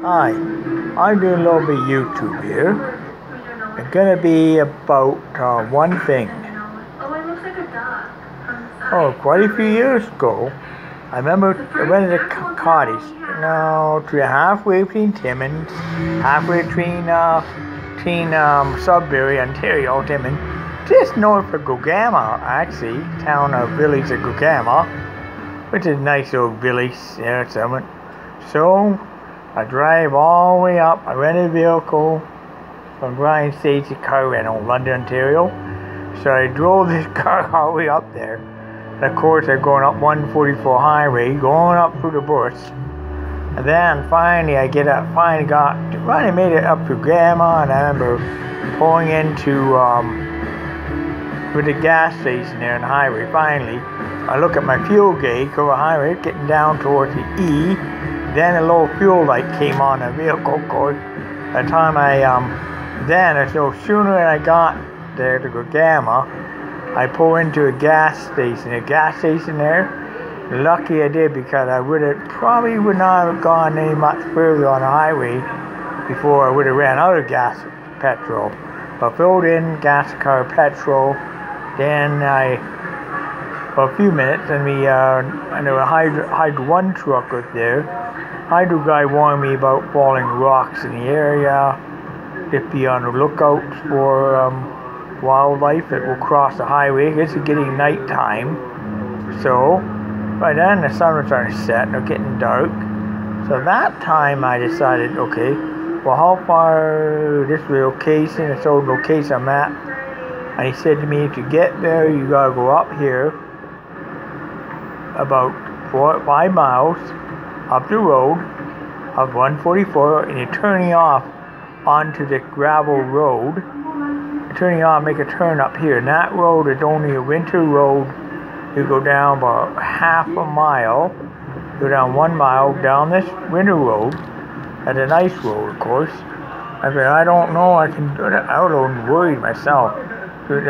Hi, I'm doing a little bit of YouTube here. It's gonna be about one thing. Oh, quite a few years ago, I remember I went to the cottage. No, to halfway between Timmins, halfway between Sudbury, Ontario, Timmins, just north of Gugama, actually, town of village of Gugama, which is a nice old village there, Timmins. So I drive all the way up. I rent a vehicle from Brian Stacey Car Rental, London, Ontario. So I drove this car all the way up there. And of course, I'm going up 144 highway, going up through the bush. And then finally, finally made it up to Gamma, and I remember pulling into with the gas station there on the highway. Finally, I look at my fuel gauge over the highway, getting down towards the E. Then a low fuel light came on the vehicle, of course. By the time so sooner than I got there to Gugama, I pulled into a gas station there. Lucky I did, because I probably would not have gone any much further on the highway before I would have ran out of petrol. But filled in gas car petrol, then for a few minutes, and there was a Hydro One truck was there. Hydro guy warned me about falling rocks in the area. Just be on the lookout for wildlife that will cross the highway. It's getting nighttime, so by then the sun was starting to set and it was getting dark. So that time I decided, okay, well, how far this location, this old location I'm at, and he said to me, to get there, you gotta go up here about 5 miles up the road of 144, and you're turning off onto the gravel road. You're turning off, make a turn up here. And that road is only a winter road. You go down about half a mile, go down 1 mile down this winter road. That's a nice road, of course. I said, I don't know, I can do that. I was worried myself. And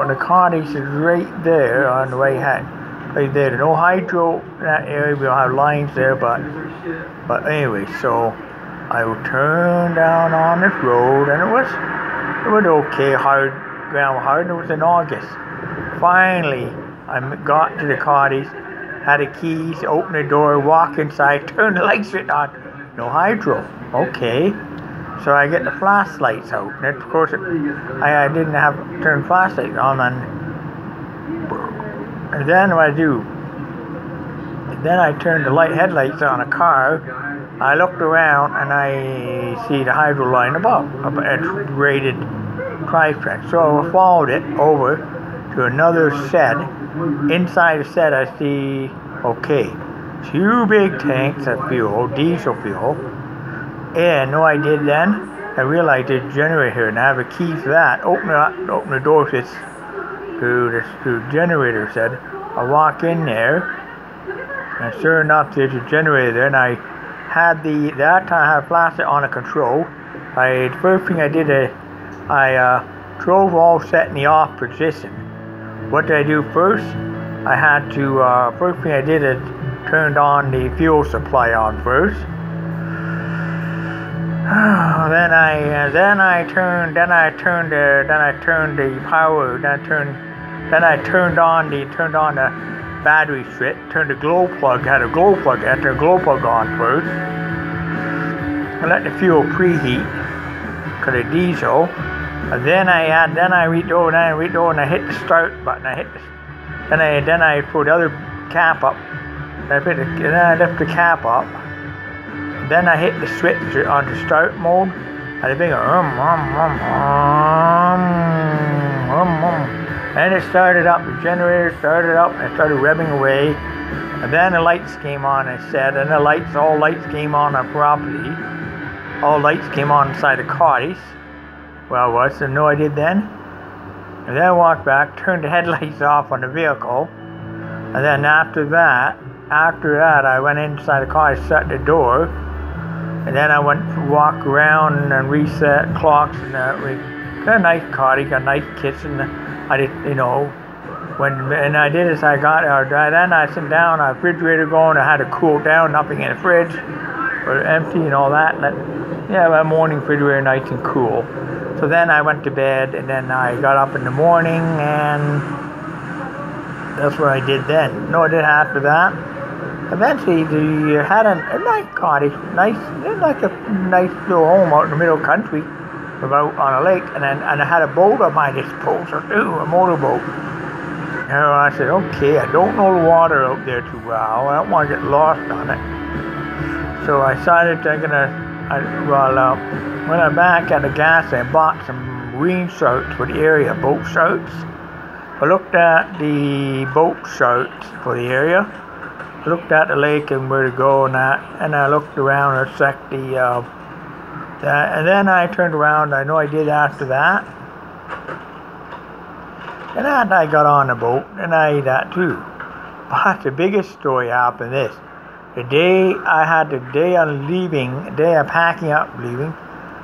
the cottage is right there on the right hand. Right there. There's no hydro in that area. We don't have lines there, but anyway, so I would turn down on this road, and it was okay, ground hard. It was in August. Finally, I got to the cottage, had the keys, opened the door, walk inside, turn the lights on. No hydro. Okay. So I get the flashlights out, and of course I didn't have turned flashlights on, and then what I do? Then I turned the headlights on a car. I looked around and I see the hydro line above, a rated tri-track. So I followed it over to another shed. Inside the shed I see, okay, 2 big tanks of fuel, diesel fuel. And what I did then, I realized there's a generator here, and I have a key for that. Open the door to the generator said. I walk in there, and sure enough, there's a generator there, and I had that time I had a flashlight on a control. The first thing I did, I drove all set in the off position. What did I do first? I had to, first thing I did is turned on the fuel supply on first. Then I turned on the battery switch, turned the glow plug, had a glow plug, I turned the glow plug on first. I let the fuel preheat, cause it's diesel. And then I reached over and I hit the start button. Then I put the other cap up. Then I lift the cap up. Then I hit the switch on the start mode, and the thing and it started up. The generator started up, and it started revving away. And then the lights came on, and all lights came on our property. All lights came on inside the cottage. Well, I didn't know I did then. And then I walked back, turned the headlights off on the vehicle, and then after that, I went inside the cottage, shut the door. And then I went to walk around and reset clocks, and we got a nice cottage, got a nice kitchen. I did, when I did this, then I sat down, I had a refrigerator going, I had to cool down, nothing in the fridge. were empty and all that. My morning refrigerator nice and cool. So then I went to bed, and then I got up in the morning, and that's what I did then. No, I did after that. Eventually, they had a nice cottage, like a nice little home out in the middle of the country, about on a lake, and I had a boat at my disposal too, a motorboat. And I said, okay, I don't know the water out there too well. I don't want to get lost on it. So I decided when I'm back at the gas, I bought some marine shirts for the area, boat shirts. I looked at the boat shirts for the area. I looked at the lake and where to go and that, and I looked around and checked and then I turned around. I know I did after that. And after I got on the boat, and I did that too. But the biggest story happened this. The day I'm leaving, the day I'm packing up leaving,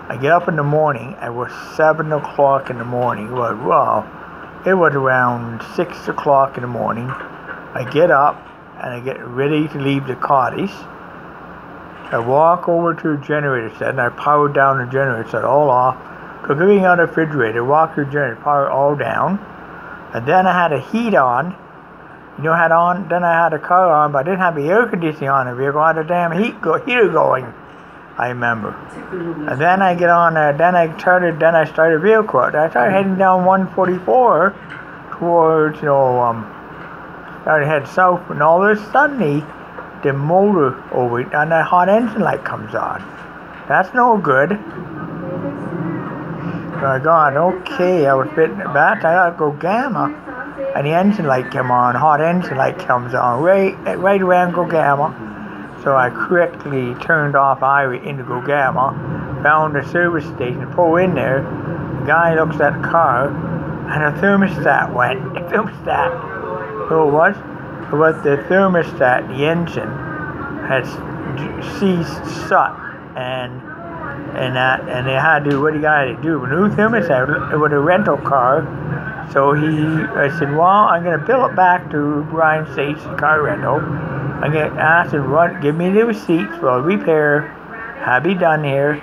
I get up in the morning. It was 7 o'clock in the morning. It was around 6 o'clock in the morning. I get up and I get ready to leave the cottage. I walk over to the generator set and I powered down the generator set all off. Took everything out of the refrigerator, walked to the generator, powered it all down. And then I had a heat on. Then I had a car on, but I didn't have the air conditioning on the vehicle. I had a damn heater going, I remember. And then I get on, then I started the vehicle. I started heading down 144 towards, started to head south, and all of a sudden, the motor over it, and the hot engine light comes on. That's no good. So I got, okay, I was fitting it back, I gotta go gamma. And the engine light came on, hot engine light comes on, right around Go Gamma. So I quickly turned off highway into Go Gamma, found a service station, pull in there. The guy looks at the car, and the thermostat went. The thermostat, so it was the thermostat, the engine had ceased shut, and they had to do what you got to do. A new thermostat, it was a rental car. So I said, well, I'm going to bill it back to Brian State's car rental. I'm going to ask him, give me the receipts for a repair. Have be done here.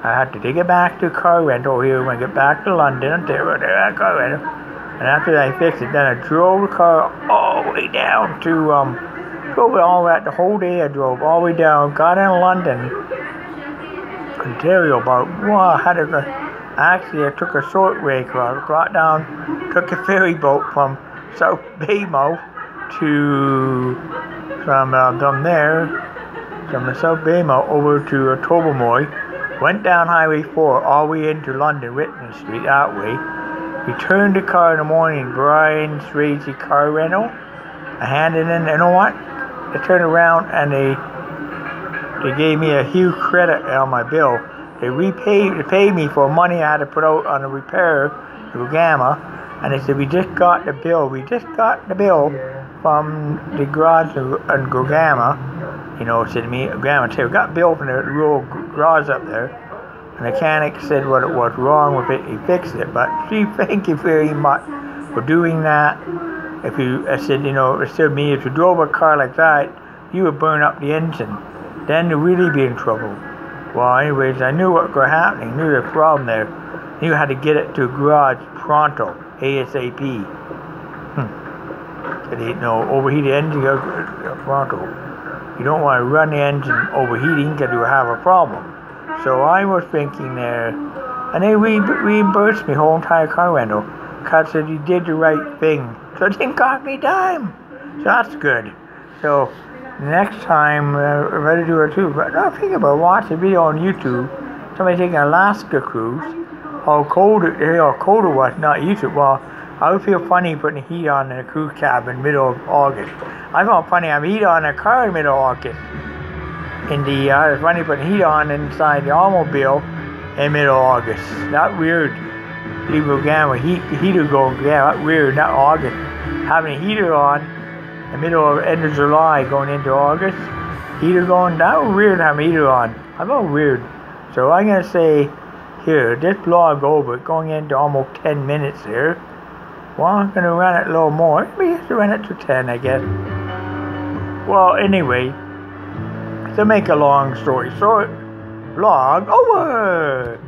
I have to take it back to car rental here when I get back to London. Ontario, at car rental. And after I fixed it, then I drove the car all the way down to, drove it all that, the whole day I drove all the way down, got in London, Ontario, actually, I took a short way across, got down, took a ferry boat from South Baymouth from the South Baymouth over to Tobermory, went down Highway 4 all the way into London, Whitman Street, that way. Returned the car in the morning, Brian Swayze car rental. I handed in, you know what? I turned around and they gave me a huge credit on my bill. They paid me for money I had to put out on a repair to Gamma, and they said, we just got the bill from the garage and Go Gamma, said to me, Gamma, we got a bill from the rural garage up there, and the mechanic said what it was wrong with it, he fixed it, but thank you very much for doing that. If you drove a car like that, you would burn up the engine, then you'd really be in trouble. Well, anyways, I knew what was happening, knew the problem there. You had to get it to a garage pronto, ASAP. Overheat the engine, pronto. You don't want to run the engine overheating because you have a problem. So I was thinking there, and they reimbursed me whole entire car rental because you did the right thing. So it didn't cost me a dime. So that's good. So next time, I'm ready to do it too. But I think about watching a video on YouTube. Somebody taking an Alaska cruise. How cold it was, not YouTube. Well, I would feel funny putting the heat on in a cruise cabin middle of August. I felt funny having heat on a car in middle of August. It's funny putting heat on inside the automobile in middle of August. Not weird. Leave Go Gamma, heater going, yeah, not weird, not August. Having a heater on in the middle of end of July going into August, heater going, that was weird having a heater on. I felt weird. So I'm going to say here, this vlog over, going into almost 10 minutes here. Well, I'm going to run it a little more. Maybe I have to run it to 10, I guess. Well, anyway, to make a long story short, vlog over.